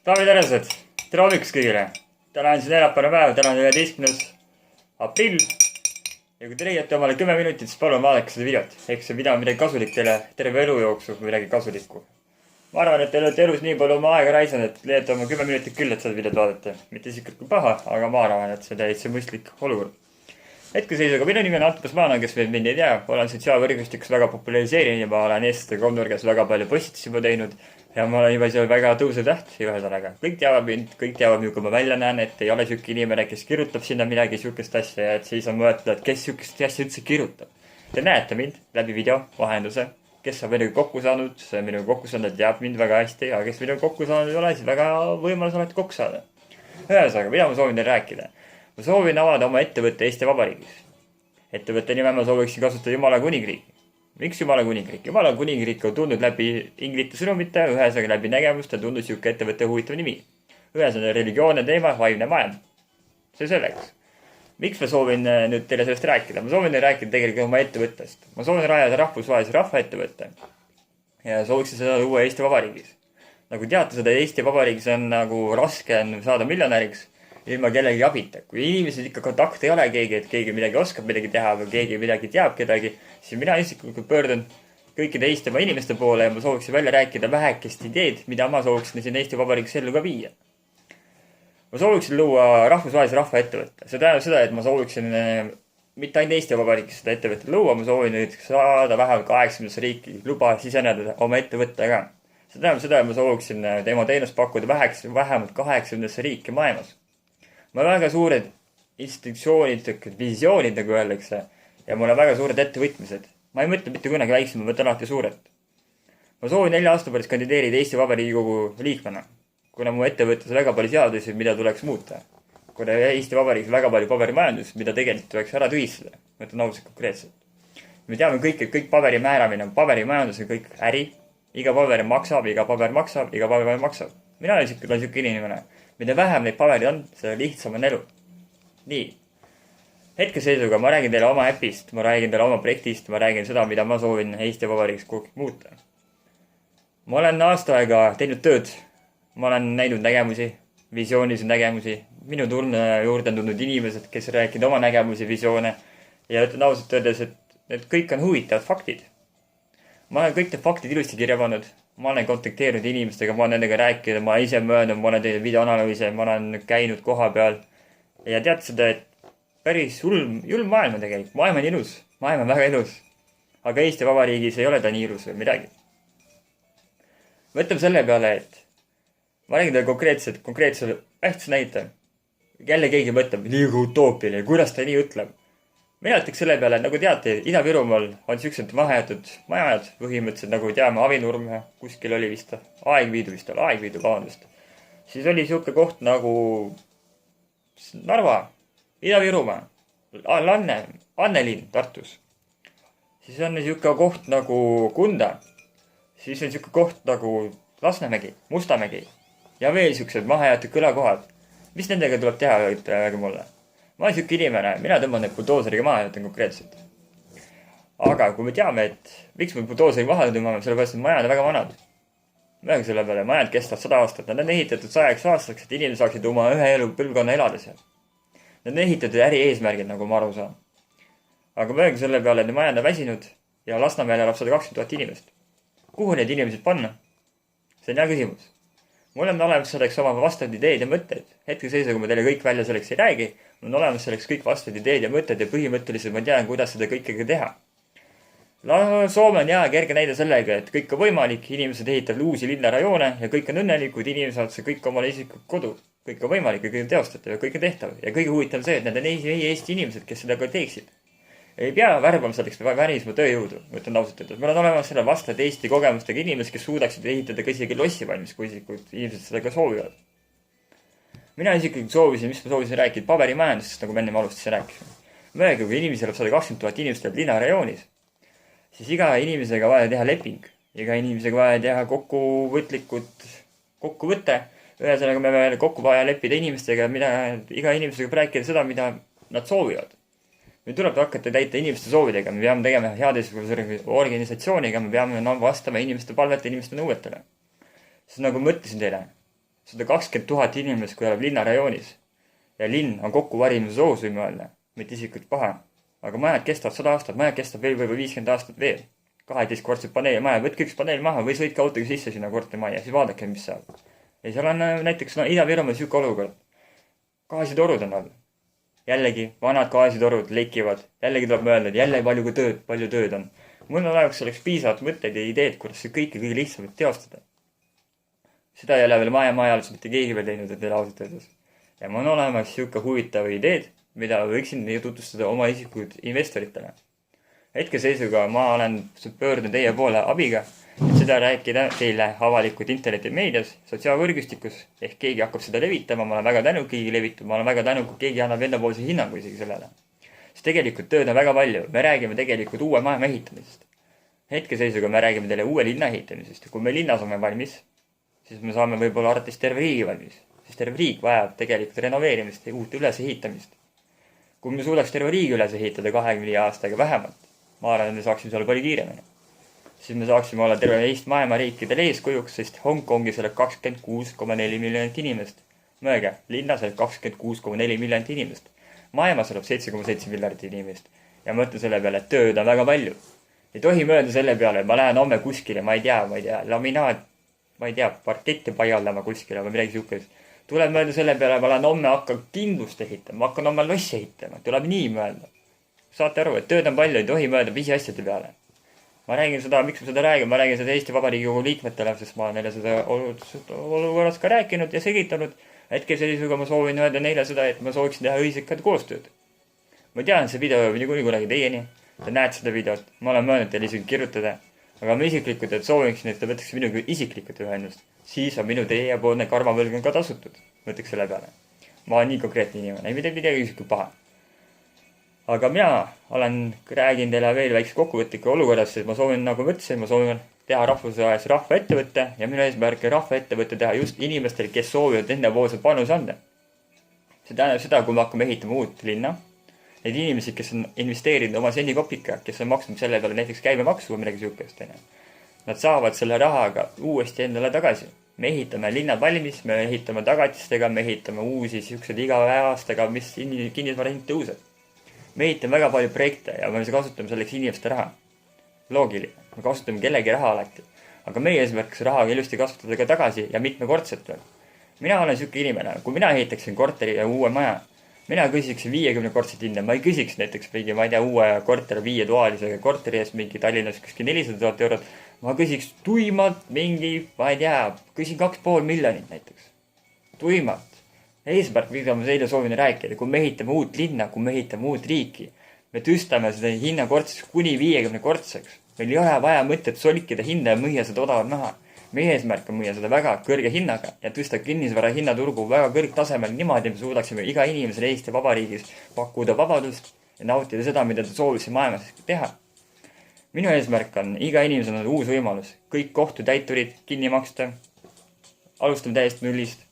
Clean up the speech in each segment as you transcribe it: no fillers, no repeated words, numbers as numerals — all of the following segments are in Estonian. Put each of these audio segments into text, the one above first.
Daamid ja härrased, tere hommikust kõigile. Täna on siin neljapäevane päev, täna on 11. aprill. Ja kui te leiate omale 10 minutit, siis palun vaadake seda videot. Ehk see video on midagi kasulik teile terve elu jooksul, midagi kasulikku. Ma arvan, et te olete elus nii palju oma aega raisanud, et leiate oma 10 minutit küll, et seda videot vaadata. Mitte isiklikult paha, aga ma arvan, et see täitsa mõistlik olukord. Hetkeseisuga minu nimi on Antupas Maana, kes veel mind ei tea. Olen sotsiaalvõrgustikus väga populariseerinud ja ma olen eestlaste kolmnurgas väga palju postitusi juba teinud. Ja ma olen juba seal väga tõusev täht ühesõnaga. Kõik teavad mind, kõik teavad, kui ma välja näen, et ei ole siuke inimene, kes kirjutab sinna midagi siukest asja ja et siis on mõeldud, et kes siukest asja üldse kirjutab. Te näete mind läbi video vahenduse, kes on minuga kokku saanud, minuga kokku saanud, teab mind väga hästi ja kes minuga kokku saanud ei ole, siis väga võimalus olete kokku saada. Ühesõnaga, mida ma soovin teile rääkida? Ma soovin avada oma ettevõtte Eesti Vabariigis. Ettevõtte nime ma sooviksin kasutada Jumala kuningriiki. Miks Jumala kuningriik? Jumala kuningriik on tundnud läbi inglite sõnumite, ühesõnaga läbi nägemuste tundnud siuke ettevõtte huvitav nimi. Ühesõnaga religioonne teema, vaimne maailm. See selleks. Miks ma soovin nüüd teile sellest rääkida? Ma soovin teile rääkida tegelikult oma ettevõttest. Ma soovin rajada rahvusvahelise rahvaettevõtte ja sooviksin seda luua Eesti Vabariigis. Nagu teate seda, Eesti Vabariigis on nagu raske on saada miljonäriks ilma kellegi abita. Kui inimesed ikka kontakt ei ole keegi, et keegi midagi oskab midagi teha või keegi midagi teab kedagi, siis mina isiklikult pöördun kõikide Eestimaa inimeste poole ja ma sooviksin välja rääkida vähekest ideed, mida ma sooviksin siin Eesti Vabariigis ellu ka viia. Ma sooviksin luua rahvusvahelise rahvaettevõtte. See tähendab seda, et ma sooviksin mitte ainult Eesti Vabariigis seda ettevõttet luua, ma soovin nüüd saada vähemalt 80 riiki luba siseneda oma ettevõttega. See tähendab seda, et ma sooviksin tema teenust pakkuda vähemalt 80 riiki maailmas. Ma olen väga suured institutsioonid, visioonid, nagu öeldakse, ja mul on väga suured ettevõtmised. Ma ei mõtle mitte kunagi väiksem, ma mõtlen alati suurelt. Ma soovin 4 aasta pärast kandideerida Eesti Vabariigi Kogu liikmena, kuna mu ettevõttes väga palju seadusi, mida tuleks muuta. Kuna Eesti Vabariigis väga palju paberimajandus, mida tegelikult tuleks ära tühistada. Ma ütlen ausalt konkreetselt. Me teame kõik, et kõik paberi määramine on paberimajandus ja kõik äri. Iga paber maksab, iga paber maksab, iga paber maksab. Mina olen siuke inimene. Mida vähem neid paberid on, seda lihtsam on elu. Nii. Hetkeseisuga ma räägin teile oma äpist, ma räägin teile oma projektist, ma räägin seda, mida ma soovin Eesti Vabariigis muuta. Ma olen aasta aega teinud tööd. Ma olen näinud nägemusi, visioonilisi nägemusi. Minu tunne juurde on tulnud inimesed, kes rääkinud oma nägemusi, visioone. Ja ütlen ausalt öeldes, et need kõik on huvitavad faktid. Ma olen kõik need faktid ilusti kirja pannud. Ma olen kontakteerinud inimestega, ma olen nendega rääkinud, ma ise möönud, ma olen teinud videoanalüüse, ma olen käinud koha peal. Ja tead seda, et päris julm maailm on tegelikult. Maailm on ilus. Maailm on väga ilus. Aga Eesti Vabariigis ei ole ta nii ilus või midagi. Mõtleme selle peale, et ma räägin teile konkreetse ähtsa näite. Jälle keegi mõtleb, liiga utoopiline, kuidas ta nii ütleb. Mina ütleks selle peale, nagu teate, Ida-Virumaal on siuksed mahajätud majad, põhimõtteliselt nagu teame Avinurm, kuskil oli vist, Aegviidu, vabandust. Siis oli siuke koht nagu Narva, Ida-Virumaa, Annelinn Tartus. Siis on siuke koht nagu Kunda. Siis on siuke koht nagu Lasnamägi, Mustamägi ja veel siuksed mahajätud kõlakohad. Mis nendega tuleb teha, öelge mulle? Ma olen siuke inimene, mina tõmban need buldooseriga maha ja ütlen konkreetselt. Aga kui me teame, et miks me buldooseriga maha tõmbame, sellepärast, et majad on väga vanad. Mõelge selle peale, majad kestavad 100 aastat, nad on ehitatud 100 aastaks, et inimesed saaksid oma ühe elu põlvkonna elada seal. Nad on ehitatud äri eesmärgid, nagu ma aru saan. Aga mõelge selle peale, et need majad on väsinud ja Lasnamäel elab 120 000 inimest. Kuhu need inimesed panna? See on hea küsimus. Mul on olemas selleks oma vastavad ideed ja mõtted. Hetkeseisuga ma teile kõik välja selleks ei räägi. Mul on olemas selleks kõik vastavad ideed ja mõtted ja põhimõtteliselt ma tean, kuidas seda kõikega teha. Soome on kerge näide sellega, et kõik on võimalik, inimesed ehitavad uusi linnarajoone ja kõik on õnnelikud, inimesed saavad see kõik omale isiklik kodu. Kõik on võimalik ja kõik on teostatav ja kõik on tehtav. Ja kõige huvitav see, et need on Eesti inimesed, kes seda ka teeksid. Ei pea värbama selleks välismaa tööjõudu, mõtlen ausalt öeldes. Meil on olemas selle vastavad Eesti kogemustega inimesed, kes suudaksid ehitada ka isegi lossi valmis, kui inimesed seda ka soovivad. Mina isiklikult soovisin, mis ma soovisin rääkida paberimajandusest, nagu me enne alustasin rääkisime. Mõelge, kui inimesel on 120 000 inimest jääb linnarajoonis, siis iga inimesega vaja teha leping. Iga inimesega vaja teha kokkuvõte. Ühesõnaga me peame kokku vaja leppida inimestega, iga inimesega rääkida seda, mida nad soovivad. Me tuleb hakata täita inimeste soovidega, me peame tegema headesuguse organisatsiooniga, me peame vastama inimeste palvete, inimeste nõuetele. Siis nagu ma ütlesin teile, 120 000 inimest, kui elab linnarajoonis. Ja linn on kokku varimise soos, võime öelda. Mitte isiklikult paha. Aga majad kestavad 100 aastat, majad kestab veel võib-olla 50 aastat veel. 12-kordsed paneelmaja, võtke üks paneel maha või sõitke autoga sisse sinna kortermajja, siis vaadake, mis saab. Ja seal on näiteks Ida-Virumaal siuke olukord. Gaasitorud on all. Jällegi, vanad gaasitorud lekivad. Jällegi tuleb mõelda, et jälle palju tööd on. Mul oleks piisavalt mõtteid ja ideed, kuidas see kõike kõige lihtsamalt teostada. Seda ei ole veel majal mitte keegi veel teinud, et teile ausalt öeldes. Ja mul on olemas siuke huvitav ideed, mida võiksin tutvustada oma isiklikult investoritele. Hetkeseisuga ma olen pöördunud teie poole abiga, et seda rääkida teile avalikult internetimeedias, sotsiaalvõrgustikus, ehk keegi hakkab seda levitama, ma olen väga tänulik keegi levitab, ma olen väga tänulik, kui keegi annab endapoolse hinnangu isegi sellele. Sest tegelikult tööd on väga palju, me räägime tegelikult uue maja ehitamisest. Hetkeseisuga me räägime teile uue linna ehitamisest ja kui me linnas oleme valmis, siis me saame võib-olla arvates terve riigi valmis, sest terve riik vajab tegelikult renoveerimist ja uut ülesehitamist. Kui me suudaks terve riigi üles ehitada 25 aastaga vähemalt, ma arvan, et me saaksime seal palju kiiremini. Siis me saaksime olla terve Eesti maailma riikidele eeskujuks, sest Hongkongis elab 26,4 miljonit inimest. Mõelge, linnas elab 26,4 miljonit inimest. Maailmas elab 7,7 miljardit inimest. Ja ma mõtlen selle peale, et tööd on väga palju. Ei tohi mõelda selle peale, et ma lähen homme kuskile, ma ei tea, laminaat, ma ei tea, parketti paialdama kuskile või midagi siukest. Tuleb mõelda selle peale, ma lähen homme hakkan kindlust ehitama, hakkan oma lossi ehitama. Tuleb nii mõelda. Saate aru, et tööd on palju, ei tohi mõelda pisiasjade peale. Ma räägin seda, miks ma seda räägin, ma räägin seda Eesti Vabariigi liikmetele, sest ma olen neile seda olukorras ka rääkinud ja selgitanud. Hetkeseisuga ma soovin öelda neile seda, et ma sooviksin teha õisikad koostööd. Ma tean, see video jõuab niikuinii kunagi teieni. Te näete seda videot, ma olen mõelnud teile isegi kirjutada. Aga ma isiklikult, et sooviksin, et te võtaks minuga isiklikult ühendust. Siis on minu teiepoolne karmavõlg ka tasutud. Mõtleks selle peale. Ma olen nii konkreetne inimene, ei midagi isiklikult paha. Aga mina räägin teile veel väikse kokkuvõtliku olukorras, et ma soovin, nagu mõtlesin, ma soovin teha rahvusvahelise rahvaettevõtte ja minu eesmärk on rahvaettevõtte teha just inimestel, kes soovivad endapoolset panuse anda. See tähendab seda, kui me hakkame ehitama uut linna, need inimesed, kes on investeerinud oma senikopika, kes on maksnud selle peale näiteks käibemaksu või midagi siukest, nad saavad selle rahaga uuesti endale tagasi. Me ehitame linnad valmis, me ehitame tagatistega, me ehitame uusi siuksed iga aastaga, mis kinnisvara hind tõuseb. Me ehitame väga palju projekte ja me kasutame selleks inimeste raha. Loogiline, me kasutame kellegi raha alati. Aga meie eesmärk see raha ilusti kasutada ka tagasi ja mitmekordselt veel. Mina olen siuke inimene, kui mina ehitaksin korteri ja uue maja, mina küsiksin 50-kordset hinda, ma ei küsiks näiteks mingi, ma ei tea, uue korteri 5-toalise korteri eest mingi Tallinnas kuskil 400 000 eurot. Ma küsiks tuimalt mingi, ma ei tea, küsin 2,5 miljonit näiteks. Tuimalt. Eesmärk, mida ma teile soovin rääkida, kui me ehitame uut linna, kui me ehitame uut riiki, me tõstame seda hinnakordseks kuni 50-kordseks. Meil ei ole vaja mõtet solkida hinda ja müüa seda odavalt maha. Meie eesmärk on müüa seda väga kõrge hinnaga ja tõsta kinnisvara hinnaturgu väga kõrgtasemel niimoodi, me suudaksime iga inimesele Eesti Vabariigis pakkuda vabadust ja nautida seda, mida ta soovis maailmas teha. Minu eesmärk on iga inimesel on uus võimalus. Kõik kohtutäiturid kinni maksta. Alustame täiesti nullist.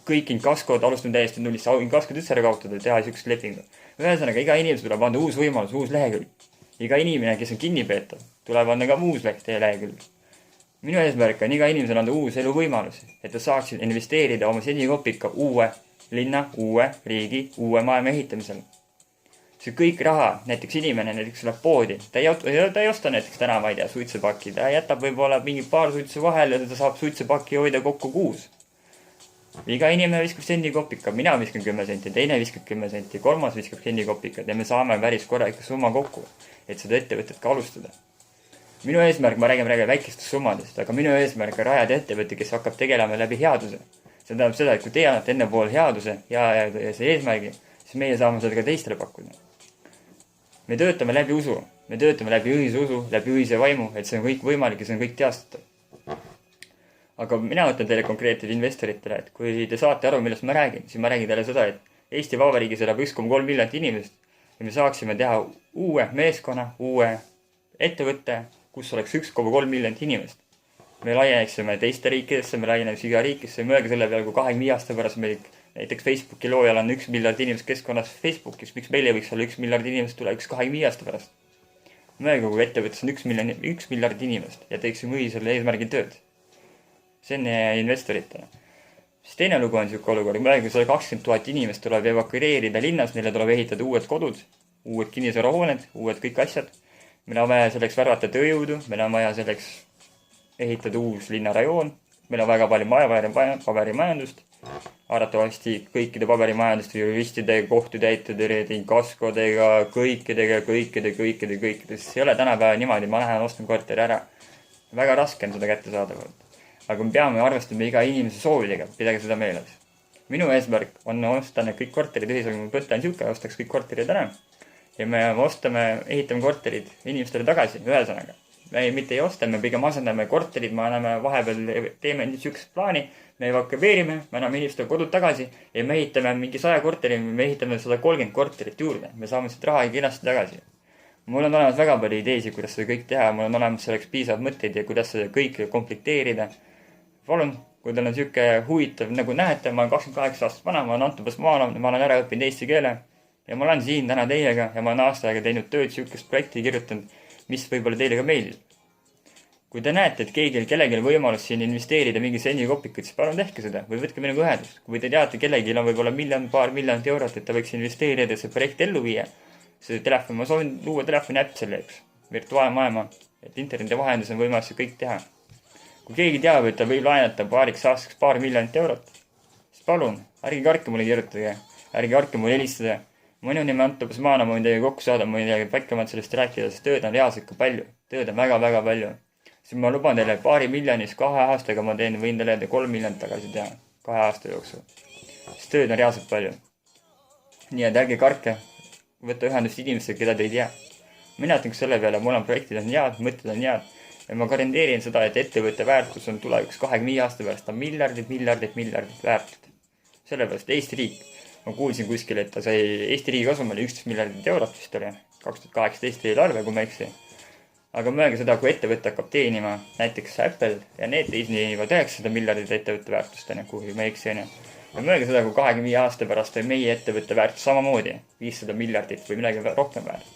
Kõik inkaskod alustame täiesti nullist. Inkaskod üldse ära kaotada ja teha siukest lepingu. Ühesõnaga, iga inimesel tuleb anda uus võimalus, uus lehekülg. Iga inimene, kes on kinnipeetav, tuleb anda ka uus lehekülg. Minu eesmärk on iga inimesel anda uus elu võimalus, et ta saaks investeerida oma senikopika uue linna, uue riigi, uue maailma ehitamisel. See kõik raha, näiteks inimene näiteks läheb poodi, ta ei osta näiteks täna, ma ei tea, suitsepaki, ta jätab võib-olla mingi paar suitsu vahel ja ta saab suitsepaki hoida kokku kuus. Iga inimene viskab senikopika, mina viskan 10 senti, teine viskab 10 senti, kolmas viskab senikopikad ja me saame päris korraliku summa kokku, et seda ettevõtet ka alustada. Minu eesmärk, ma räägin väikestest summadest, aga minu eesmärk on rajada ettevõtte, kes hakkab tegelema läbi headuse. See tähendab seda, et kui teie annate enne pool headuse ja see eesmärgi, siis meie saame seda ka teistele pakkuda. Me töötame läbi usu, me töötame läbi ühise usu, läbi ühise vaimu, et see on kõik võimalik ja see on kõik teastatav. Aga mina ütlen teile konkreetselt investoritele, et kui te saate aru, millest ma räägin, siis ma räägin teile seda, et Eesti Vabariigis elab 1,3 miljonit inimest ja me saaksime teha uue meeskonna, uue ettevõtte, kus oleks 1,3 miljonit inimest. Me laieneksime teiste riikidesse, me laieneksime iga riikisse, mõelge selle peale, kui 25 aasta pärast meil näiteks Facebooki loojal on 1 miljard inimest keskkonnas Facebookis, miks meil ei võiks olla 1 miljard inimest tulevikus 25 aasta pärast. Mõelge, kui ettevõttes on 1 miljard inimest ja teeksime ühisele eesmärgil tööd. See on investoritele. Siis teine lugu on niisugune olukord, praegu 120 000 inimest tuleb evakueerida linnas, neile tuleb ehitada uued kodud, uued kinnisvarahooned, uued kõik asjad. Meil on vaja selleks värvata tööjõudu, meil on vaja selleks ehitada uus linnarajoon, meil on väga palju paberimajandust, arvatavasti kõikide paberimajandust, juristidega, kohtutäitudega, kaskodega, kõikidega, sest ei ole tänapäeva niimoodi, ma lähen ostan korteri ära. Väga raske on seda kätte saada. Aga me peame arvestama iga inimese soovidega, pidage seda meeles. Minu eesmärk on osta need kõik korterid ühisõigusega, mõte on siuke, ostaks kõik korterid ära. Ja me ehitame korterid inimestele tagasi, ühesõnaga. Me mitte ei osta, me pigem asendame korterid, me anname vahepeal, teeme niisugust plaani, me evakueerime, me anname inimestele kodud tagasi ja me ehitame mingi 100 korteri, me ehitame 130 korterit juurde. Me saame seda raha kindlasti tagasi. Mul on olemas väga palju ideesid, kuidas seda kõik teha, mul on olemas selleks piisavad mõtteid ja kuidas seda kõik komplekteerida. Palun, kui teil on siuke huvitav, nagu näete, ma olen 28 aastat vana, ma olen Antobas maal, ma olen ära õppinud eesti keele ja ma olen siin täna teiega ja ma olen aasta aega teinud tööd siukest projekti kirjutanud, mis võib-olla teile ka meeldib. Kui te näete, et kellelgi võimalus siin investeerida mingi sendikopikut, siis palun tehke seda või võtke minuga ühendust. Kui te teate, kellelgi on võib-olla paar miljonit eurot, et ta võiks investeerida see projekt ellu viia, see telefon, ma soovin luua telefoni äpp selleks, virtuaalmaailma, et interneti vahendus on võimalus see kõik teha. Kui keegi teab, et ta võib laenata paariks aastaks paar miljonit eurot, siis palun, ärge karke mulle kirjutage, ärge karke mulle helistada. Minu nime Antobas Maana, ma võin teiega kokku saada, ma võin teiega päkkemalt sellest rääkida, sest tööd on reaalselt ka palju. Tööd on väga-väga palju. Siis ma luban teile paari miljonis 2 aastaga ma võin teile 3 miljonit tagasi teha 2 aasta jooksul. Sest tööd on reaalselt palju. Nii et ärge karke, võtta ühendust inimestega, keda te ei tea. Mina ütlen selle peale, mul on projektid on head, mõtted on head. Ja ma garanteerin seda, et ettevõtte väärtus on tulevikus 25 aasta pärast on miljardid väärtust. Sellepärast Eesti riik, ma kuulsin kuskil, et ta sai Eesti riigi kasum oli 11 miljardit eurot vist oli 2018 eelarve, kui ma eksi. Aga mõelge seda, kui ettevõtte hakkab teenima näiteks Apple ja need teenivad 900 miljardit ettevõtte väärtust, kuhu ma eksi. Ja mõelge seda, kui 25 aasta pärast on meie ettevõtte väärtus samamoodi 500 miljardit või midagi rohkem väärt.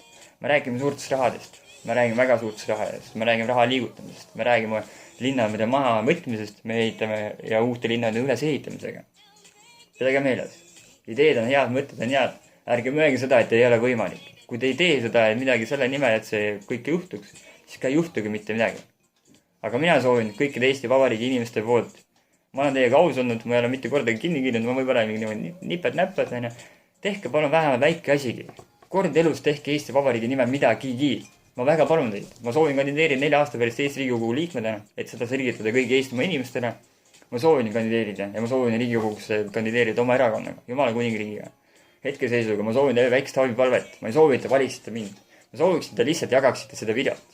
Me räägime suurtest rahadest, me räägime väga suurtest rahadest, me räägime raha liigutamisest, me räägime linnade maha võtmisest, me ehitame ja uute linnade üles ehitamisega. Pidage meeles, ideed on head, mõtted on head, ärge mõelge seda, et ei ole võimalik. Kui te ei tee seda midagi selle nimel, et see kõik juhtuks, siis ka ei juhtugi mitte midagi. Aga mina soovin kõikide Eesti Vabariigi inimeste poolt. Ma olen teiega aus olnud, ma ei ole mitte kordagi kinni kiinud, ma võib-olla nipet-näpet. Tehke palun vähemalt väike asigi. Kord elus tehke Eesti Vabariigi nimel midagigi. Ma väga palun teid. Ma soovin kandideerida 4 aasta pärast Eesti Riigikogu liikmedena, et seda selgitada kõigi Eestimaa inimestele. Ma soovin kandideerida ja ma soovin Riigikogusse kandideerida oma erakonnaga, Jumala kuningriigiga. Hetkeseisuga ma soovin teile väikest abipalvet. Ma ei soovi, et te valiksite mind. Ma sooviksin, et te lihtsalt jagaksite seda videot.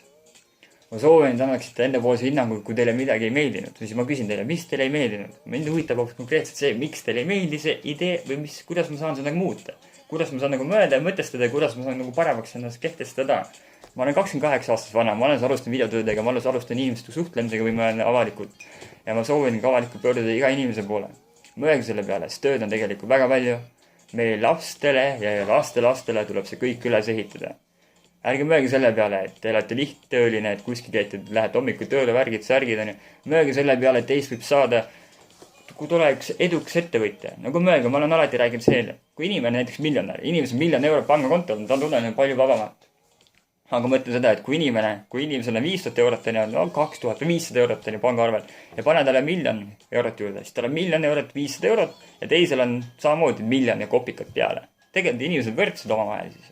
Ma soovin, et annaksite endapoolse hinnangu, kui teile midagi ei meeldinud. Siis ma küsin teile, mis teile ei meeldinud. Mind huvitab konkreetselt see, miks teile ei meeldi see idee või kuidas ma saan seda muuta. Kuidas ma saan mõelda ja mõtestada ja kuidas ma saan paremaks ennast kehtestada. Ma olen 28 aastas vana, ma olen alustanud videotöödega, ma alustan inimeste suhtlemisega või ma olen avalikult. Ja ma soovin ka avalikult pöörduda iga inimese poole. Mõelge selle peale, sest tööd on tegelikult väga palju. Meie lastele ja lastelastele tuleb see kõik üles ehitada. Ärge mõelge selle peale, et te olete lihttööline, et kuskil käite, lähete hommikul tööle, värgid, särgid. Mõelge selle peale, et teist võib saada, kui tuleks eduks ettevõtja. Nagu mõelge, ma olen alati rääkinud selle, kui inimene näiteks miljonär, inimesel 1 000 000 eurot pangakontol, ta tunnen palju vabamalt. Aga mõtle seda, et kui inimesel on 500 eurot, on 2000 või 500 eurot pangaarvel ja pane talle 1 000 000 eurot juurde, siis tal on 1 000 000 eurot, 500 eurot ja teisel on samamoodi 1 000 000 ja kopikad peale. Tegelikult inimesed võrdsed omavahel siis.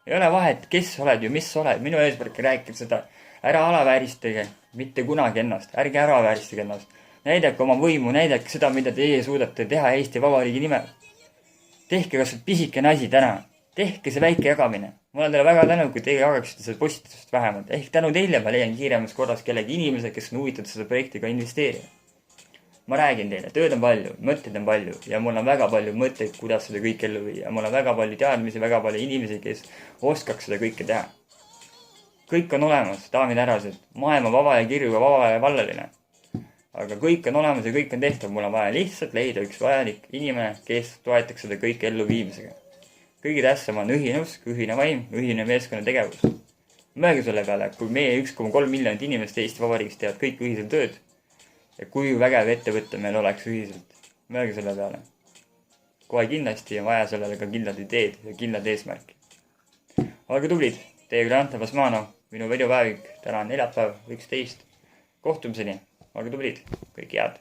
Ei ole vahet, kes oled ja mis oled. Minu eesmärk rääkida seda. Ära alavääristage mitte kunagi ennast. Ärge ära vääristage ennast. Näidake oma võimu, näidake seda, mida teie suudate teha Eesti Vabariigi nimel. Tehke kas pisikene asi täna. Tehke see väike jagamine. Ma olen teile väga tänu, kui teie jagaksite seda positust vähemalt. Ehk tänu teile ma leian kiiremas korras kellegi inimese, kes on huvitatud seda projektiga investeerida. Ma räägin teile, tööd on palju, mõtteid on palju ja mul on väga palju mõtteid, kuidas seda kõik ellu viia. Mul on väga palju teadmisi, väga palju inimesi, kes oskaks seda kõike teha. Kõik on olemas, daamid härrased. Maailma vaba ja kirju ja vaba ja vallaline. Aga kõik on olemas ja kõik on tehtav. Mul on vaja lihtsalt leida üks vajalik inimene, kes toetaks seda kõike ellu viimisega. Kõige tähtsam on ühine vaim, ühine meeskonna tegevus. Mõelge selle peale, kui meie 1,3 miljonit inimest Eesti Vabariigis teevad kõik ühiselt tööd ja kui vägev ettevõte meil oleks ühiselt. mõelge selle peale. Kohe kindlasti on vaja sellele ka kindlad ideed ja kindlad eesmärki. Olge tublid, teie küll Ante Basmanov, minu videopäevik, täna on neljapäev 11. Kohtumiseni, olge tublid, kõike head!